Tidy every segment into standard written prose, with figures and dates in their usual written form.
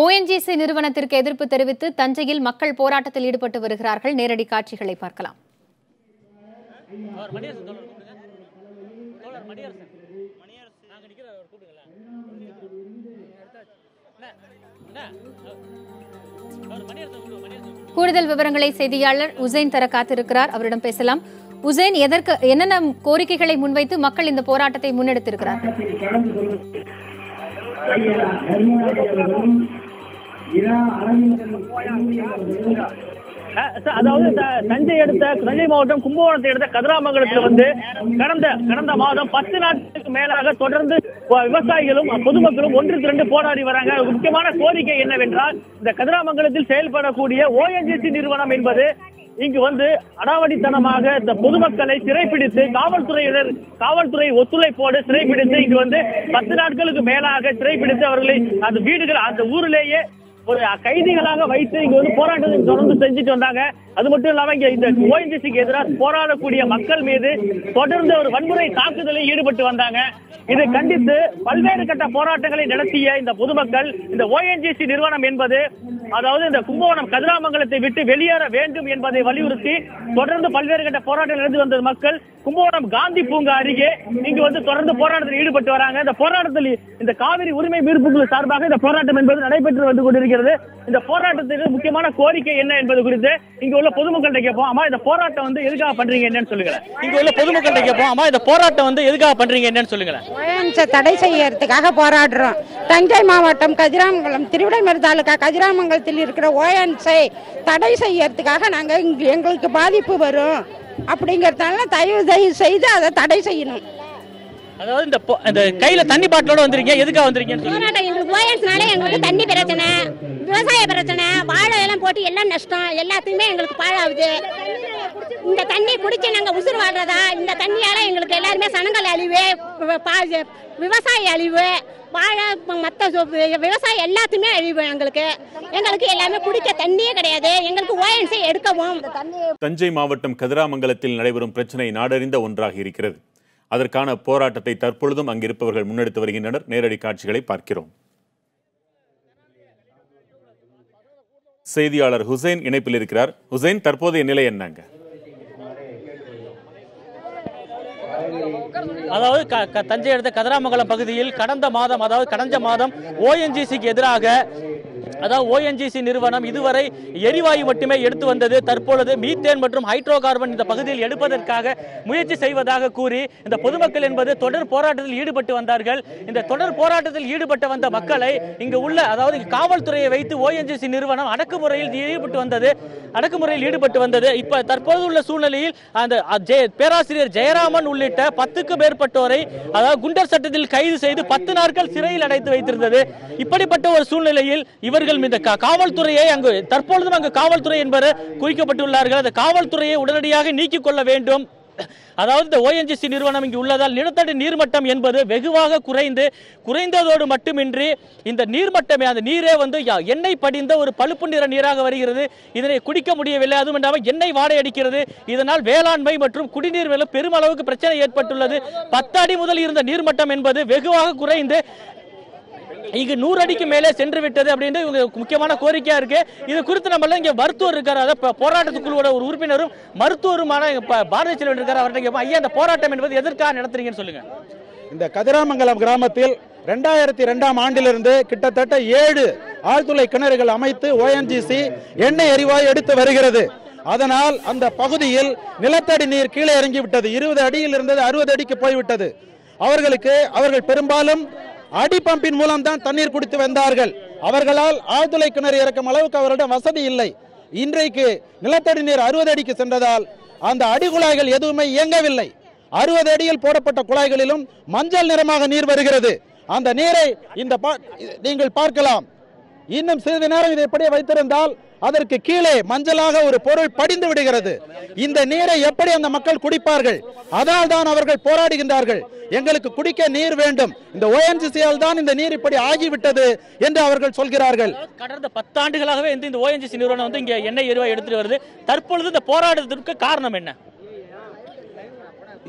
ONGC நிறுவனத்திற்கு எதிர்ப்பு தெரிவித்து தஞ்சையில் மக்கள் போராட்டத்தில் ஈடுபட்டு வருகிறார்கள். நேரடி காட்சிகளை பார்க்கலாம். கூடுதல் விவரங்களை செய்தியாளர் உசேன் தர காத்திருக்கிறார். அவரிடம் பேசலாம். உசேன், என்னென்ன கோரிக்கைகளை முன்வைத்து மக்கள் இந்த போராட்டத்தை முன்னெடுத்திருக்கிறார்கள்? அதாவது தஞ்சை மாவட்டம் கும்பகோணத்தை எடுத்த கதிராமங்கலத்தில் கடந்த மாதம் 10 நாட்களுக்கு மேலாக தொடர்ந்து விவசாயிகளும் பொதுமக்களும் ஒன்று திரண்டு போராடி வராங்க. முக்கியமான கோரிக்கை என்னவென்றால், இந்த கதிராமங்கலத்தில் செயல்படக்கூடிய ONGC நிறுவனம் என்பது இங்கு அடாவடித்தனமாக இந்த பொதுமக்களை சிறைப்பிடித்து காவல்துறை ஒத்துழைப்போடு சிறைப்பிடித்து இங்கு 10 நாட்களுக்கு மேலாக சிறைப்பிடித்து அவர்களை அந்த வீடுகள் அந்த ஊரிலேயே ஒரு கைதிகளாக வைத்து இங்கு போராட்டத்தை தொடர்ந்து செஞ்சுட்டு வந்தாங்க. அது மட்டும் இல்லாம இங்க இந்த ONGCக்கு எதிராக போராடக்கூடிய மக்கள் மீது தொடர்ந்து ஒரு வன்முறை தாக்குதலில் ஈடுபட்டு வந்தாங்க. இதை கண்டித்து பல்வேறு கட்ட போராட்டங்களை நடத்திய இந்த பொதுமக்கள் இந்த ONGC நிறுவனம் என்பது அதாவது இந்த கும்பகோணம் கதிராமங்கலத்தை விட்டு வெளியேற வேண்டும் என்பதை வலியுறுத்தி தொடர்ந்து பல்வேறு கட்ட போராட்டம் நடந்து வந்த மக்கள் கும்பகோணம் காந்தி பூங்கா அருகே இங்கு தொடர்ந்து போராட்டத்தில் ஈடுபட்டு வராங்க. இந்த போராட்டத்தில் இந்த காவிரி உரிமை மீட்புக்குழு சார்பாக இந்த போராட்டம் என்பது நடைபெற்று வந்து கொண்டிருக்கிறது. இந்த போராட்டத்துக்கு முக்கியமான கோரிக்கை என்ன என்பது குறித்து இங்கு உள்ள பொதுமக்கள்கிட்ட கேட்போம். அம்மா, இந்த போராட்டம் எதுக்காக பண்றீங்க என்னன்னு சொல்லுங்க. இங்க உள்ள பொதுமக்கள்கிட்ட கேட்போம். அம்மா, இந்த போராட்டம் எதுக்காக பண்றீங்க என்னன்னு சொல்லுங்க. தடை செய்யறதுக்காக போராடுறோம். தஞ்சை மாவட்டம் கதிராமங்கலம் திருவிடைமருது தாலுகா கதிராமங்கலத்தில் இருக்கிற ONGC தடை செய்யறதுக்காக நாங்க எங்களுக்கு பாதிப்பு வரும் அப்படிங்கறதால தயவு செய்து அதை தடை செய்யணும். அதாவது இந்த கையில தண்ணி பாட்டிலோட வந்திருக்கீங்க, எதுக்காக வந்திருக்கீங்க? எங்களுக்கு ONGCனால எங்களுக்கு தண்ணி பிரச்சனை, விவசாய பிரச்சனை, வாழை எல்லாம் போட்டு எல்லாம் நஷ்டம், எல்லாத்துக்குமே எங்களுக்கு பாழாகுது. இந்த தண்ணி குடிச்சு நாங்க உசுறு வாழ்றதா? இந்த தண்ணியால எங்களுக்கு எல்லாருமே சனங்கள் அழிவு, விவசாய அழிவு, வாழை மற்ற விவசாயம் எல்லாத்துமே அழிவு. எங்களுக்கு எல்லாமே குடிக்க தண்ணியே கிடையாது. எங்களுக்கு ONGC எடுக்கவும். தஞ்சை மாவட்டம் கதிராமங்கலத்தில் நடைபெறும் பிரச்சனை நாடறிந்த ஒன்றாக இருக்கிறது. அதற்கான போராட்டத்தை தற்பொழுதும் அங்கிருப்பவர்கள் முன்னெடுத்து வருகின்றனர். நேரடி காட்சிகளை பார்க்கிறோம். செய்தியாளர் ஹுசைன் இணைப்பில் இருக்கிறார். ஹுசைன், தற்போதைய நிலை என்னங்க? அதாவது தஞ்சை அடுத்த கதிராமங்கலம் பகுதியில் கடந்த மாதம் ONGCக்கு எதிராக ONGC நிறுவனம் இதுவரை எரிவாயு மட்டுமே எடுத்து வந்தது. தற்பொழுது மீத்தேன் மற்றும் ஹைட்ரோ கார்பன் இந்த பகுதியில் எடுப்பதற்காக முயற்சி செய்வதாக கூறி இந்த பொதுமக்கள் என்பது தொடர் போராட்டத்தில் ஈடுபட்டு வந்தார்கள். இந்த தொடர் போராட்டத்தில் ஈடுபட்டு வந்த மக்களை இங்கு உள்ள காவல்துறையை வைத்து ONGC நிறுவனம் அடக்குமுறையில் ஈடுபட்டு வந்தது. இப்ப தற்போது உள்ள சூழ்நிலையில் அந்த பேராசிரியர் ஜெயராமன் உள்ளிட்ட 10க்கு மேற்பட்டோரை குண்டர் சட்டத்தில் கைது செய்து 10 நாட்கள் சிறையில் அடைத்து வைத்திருந்தது. இப்படிப்பட்ட ஒரு சூழ்நிலையில் இவர்கள் இந்த காவல்துறையை தற்பொழுதும் காவல்துறை என்பது குறிக்கப்பட்டுள்ளார்கள். அந்த காவல்துறையை உடனடியாக நீக்கிக் கொள்ள வேண்டும். அதாவது இந்த ONGC நிறுவனம் இங்கு உள்ளதால் நிலத்தடி நீர்மட்டம் என்பது வெகுவாக குறைந்ததோடு மட்டுமின்றி இந்த நீர்மட்டமே அந்த நீரே எண்ணெய் படிந்த ஒரு பழுப்பு நிற நீராக வருகிறது. இதனை குடிக்க முடியவில்லை. அதுவும் இல்லாமல் எண்ணெய் வாடை அடிக்கிறது. இதனால் வேளாண்மை மற்றும் குடிநீர் மேலும் பெருமளவுக்கு பிரச்சனை ஏற்பட்டுள்ளது. 10 அடி முதல் இருந்த நீர்மட்டம் என்பது வெகுவாக குறைந்து இங்கு 100 அடிக்கு மேலே சென்று விட்டது அப்படின்னு முக்கியமான கோரிக்கையா இருக்கு. இது குறித்து நம்ம இங்க மருத்துவர் இருக்காரு, போராட்டத்துக்குள்ள ஒரு உறுப்பினரும் மருத்துவருமான பாரதிய செல்வன் இருக்காரு. அவர்கிட்ட கேட்போம், ஐயா, இந்த போராட்டம் என்பது எதற்காக நடத்துறீங்கன்னு சொல்லுங்க. இந்த கதிராமங்கலம் கிராமத்தில் 2002ஆம் ஆண்டிலிருந்து கிட்டத்தட்ட 7 ஆழ்துளை கிணறுகள் அமைத்து ONGC எண்ணெய் எரிவாயு எடுத்து வருகிறது. அதனால் அந்த பகுதியில் நிலத்தடி நீர் கீழே இறங்கிவிட்டது. 20 அடியில் இருந்தது 60 அடிக்கு போய்விட்டது. அவர்கள் பெரும்பாலும் அடி பம்பின் மூலம் தான் தண்ணீர் குடித்து வந்தார்கள். அவர்களால் ஆழ்துளை கிணறு இறக்கும் அளவுக்கு அவரிடம் வசதி இல்லை. இன்றைக்கு நிலத்தடி நீர் 60 அடிக்கு சென்றதால் அந்த அடிகுழாய்கள் எதுவுமே இயங்கவில்லை. 60 அடியில் போடப்பட்ட குழாய்களிலும் மஞ்சள் நிறமாக நீர் வருகிறது. அந்த நீரை நீங்கள் பார்க்கலாம். இன்னும் சிறிது நேரம் இதை எப்படியே வைத்திருந்தால் அதற்கு கீழே மஞ்சளாக ஒரு பொருள் படிந்து விடுகிறது. இந்த நீரை எப்படி அந்த மக்கள் குடிப்பார்கள்? அதனால் தான் அவர்கள் போராடுகின்றார்கள். எங்களுக்கு குடிக்க நீர் வேண்டும், இந்த ONGCயால் தான் இந்த நீர் இப்படி ஆகிவிட்டது என்று அவர்கள் சொல்கிறார்கள். கடந்த 10 ஆண்டுகளாகவே இந்த ONGC நிறுவனம் இங்க எண்ணெய் எரிவாயு எடுத்துட்டு வருது. தற்பொழுது இந்த போராட்டத்திற்கு காரணம் என்ன?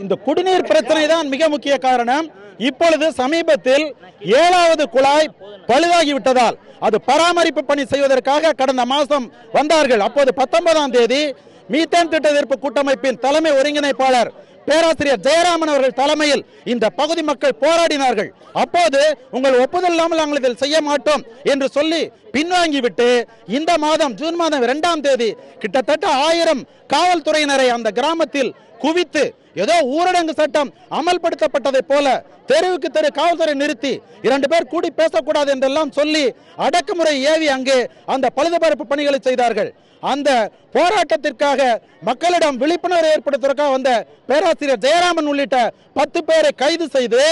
இந்த குடிநீர் பிரச்சனை தான் மிக முக்கிய காரணம். இப்பொழுது சமீபத்தில் 7வது குழாய் பழுதாகிவிட்டதால் அது பராமரிப்பு பணி செய்வதற்காக கடந்த மாதம் வந்தார்கள். அப்போது 19ஆம் தேதி மீத்தேன் திட்ட எதிர்ப்பு கூட்டமைப்பின் தலைமை ஒருங்கிணைப்பாளர் பேராசிரியர் ஜெயராமன் அவர்கள் தலைமையில் இந்த பகுதி மக்கள் போராடினார்கள். அப்போது உங்கள் ஒப்புதல் இல்லாமல் நாங்கள் இதில் செய்ய மாட்டோம் என்று சொல்லி பின்வாங்கிவிட்டு இந்த மாதம் ஜூன் மாதம் 2ஆம் தேதி கிட்டத்தட்ட 1000 காவல்துறையினரை அந்த கிராமத்தில் குவித்து ஏதோ ஊரடங்கு சட்டம் அமல்படுத்தப்பட்டதை போல தெருவுக்கு தெரு காவல்துறை நிறுத்தி 2 பேர் கூடி பேசக்கூடாது என்றெல்லாம் சொல்லி அடக்குமுறை ஏவி அங்கே அந்த பழுதுபார்ப்பு பணிகளை செய்தார்கள். அந்த போராட்டத்திற்காக மக்களிடம் விழிப்புணர்வு ஏற்படுத்துவதற்காக வந்த பேராசிரியர் ஜெயராமன் உள்ளிட்ட 10 பேரை கைது செய்து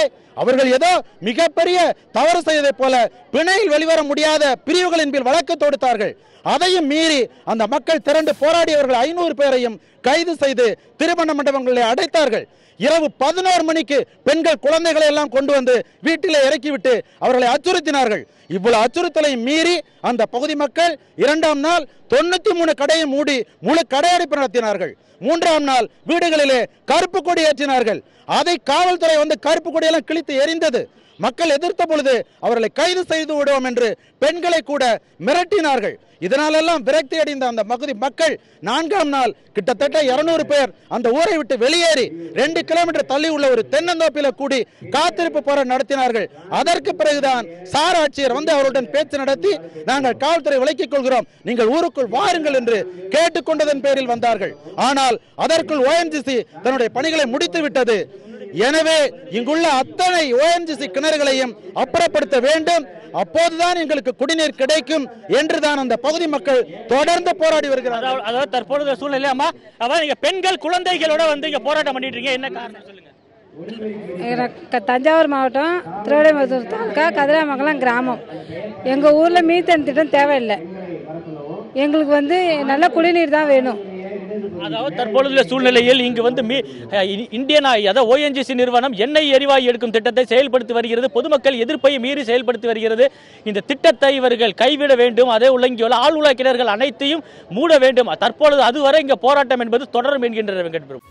அவர்கள் ஏதோ மிகப்பெரிய தவறு செய்ததை போல பிணையில் வெளிவர முடியாத பிரிவுகளின் கீழ் வழக்கு தொடுத்தார்கள். அதையும் மீறி அந்த மக்கள் திரண்டு போராடியவர்கள் 500 பேரையும் கைது செய்து திருமண மண்டபங்களை அடைத்தார்கள். இரவு 11 மணிக்கு பெண்கள் குழந்தைகளை எல்லாம் கொண்டு வந்து வீட்டிலே இறக்கிவிட்டு அவர்களை அச்சுறுத்தினார்கள். இவ்வளவு அச்சுறுத்தலை மீறி அந்த பகுதி மக்கள் 2ஆம் நாள் 93 கடையை மூடி முழு கடையடைப்பு நடத்தினார்கள். 3ஆம் நாள் வீடுகளிலே கருப்பு கொடி ஏற்றினார்கள். அதை காவல்துறை வந்து கருப்பு கொடியெல்லாம் கிழித்து எரிந்தது. மக்கள் எதிர்த்த பொழுது அவர்களை கைது செய்து விடுவோம் என்று பெண்களை கூட மிரட்டினார்கள். இதனாலெல்லாம் விரக்தி அடைந்த அந்த பகுதி மக்கள் 4ஆம் நாள் கிட்டத்தட்ட 200 பேர் அந்த ஊரை விட்டு வெளியேறி 2 கிலோமீட்டர் தள்ளி உள்ள ஒரு தென்னந்தோப்பில கூடி காத்திருப்பு போராட்டம் நடத்தினார்கள். அதற்கு பிறகுதான் சார் ஆட்சியர் வந்து அவருடன் பேச்சு நடத்தி நாங்கள் காவல்துறை விலக்கிக் கொள்கிறோம், நீங்கள் ஊருக்குள் வாருங்கள் என்று கேட்டுக்கொண்டதன் பேரில் வந்தார்கள். ஆனால் அதற்குள் ONGC தன்னுடைய பணிகளை முடித்து விட்டது. எனவே இங்குள்ள அத்தனை ONGC கிணறுகளையும் அப்புறப்படுத்த வேண்டும், அப்போதுதான் எங்களுக்கு குடிநீர் கிடைக்கும் என்றுதான் அந்த பகுதி மக்கள் தொடர்ந்து போராடி வருகிறார்கள். அதாவது தற்போதைய சூழ்நிலை அம்மா, அதாவது நீங்க பெண்கள் குழந்தைகளோட வந்து இங்க போராட்டம் பண்ணிட்டு இருக்கீங்க, என்ன காரணம் சொல்லுங்க? தஞ்சாவூர் மாவட்டம் திருவிடைமருதூர் தாலுக்கா கதிராமங்கலம் கிராமம். எங்கள் ஊரில் மீத்தேன் திட்டம் தேவையில்லை, எங்களுக்கு வந்து நல்ல குடிநீர் தான் வேணும். அதாவது தற்பொழுதுள்ள சூழ்நிலையில் இங்கு வந்து இந்தியன் அதாவது ONGC நிறுவனம் எண்ணெய் எரிவாயு எடுக்கும் திட்டத்தை செயல்படுத்தி வருகிறது. பொதுமக்கள் எதிர்ப்பை மீறி செயல்படுத்தி வருகிறது. இந்த திட்டத்தை இவர்கள் கைவிட வேண்டும், அதே உள்ள இங்கே உள்ள ஆழ்உலா கிணறுகள் அனைத்தையும் மூட வேண்டும். தற்பொழுது அதுவரை இங்கே போராட்டம் என்பது தொடரும் என்கின்ற வெங்கட்பிரபு.